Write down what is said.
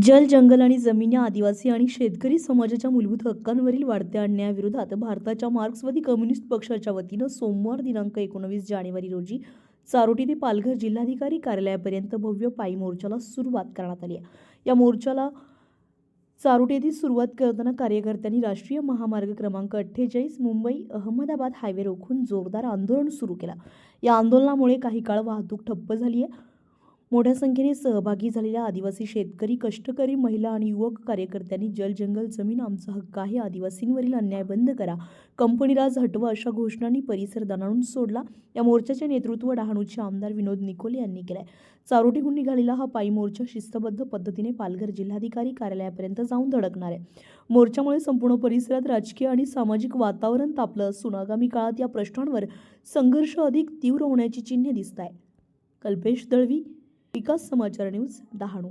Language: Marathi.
जल, जंगल आणि जमीन या आदिवासी आणि शेतकरी समाजाच्या मूलभूत हक्कांवरील वाढत्या अन्यायाविरोधात भारताच्या मार्क्सवादी कम्युनिस्ट पक्षाच्या वतीनं सोमवार दिनांक 19 जानेवारी रोजी चारोटी ते पालघर जिल्हाधिकारी कार्यालयापर्यंत भव्य पायी मोर्चाला सुरुवात करण्यात आली आहे. या मोर्चाला चारोटी येथे सुरुवात करताना कार्यकर्त्यांनी राष्ट्रीय महामार्ग क्रमांक 48 मुंबई अहमदाबाद हायवे रोखून जोरदार आंदोलन सुरू केलं. या आंदोलनामुळे काही काळ वाहतूक ठप्प झाली आहे. मोठ्या संख्येने सहभागी झालेल्या आदिवासी शेतकरी, कष्टकरी, महिला आणि युवक कार्यकर्त्यांनी जल, जंगल, जमीन आमचा हक्क आहे, आदिवासींवरील अन्याय बंद करा, कंपनी राज हटवा अशा घोषणांनी परिसर दणाणून सोडला. या मोर्चाचे नेतृत्व डहाणूचे आमदार विनोद निकोले यांनी केले. चारोटीहून निघालेला हा पायी मोर्चा शिस्तबद्ध पद्धतीने पालघर जिल्हाधिकारी कार्यालयापर्यंत जाऊन धडकणार आहे. मोर्चामुळे संपूर्ण परिसरात राजकीय आणि सामाजिक वातावरण तापलं असून आगामी काळात या प्रश्नांवर संघर्ष अधिक तीव्र होण्याची चिन्हे दिसत आहे. कल्पेश दळवी, विकास समाचार न्यूज, डहाणू.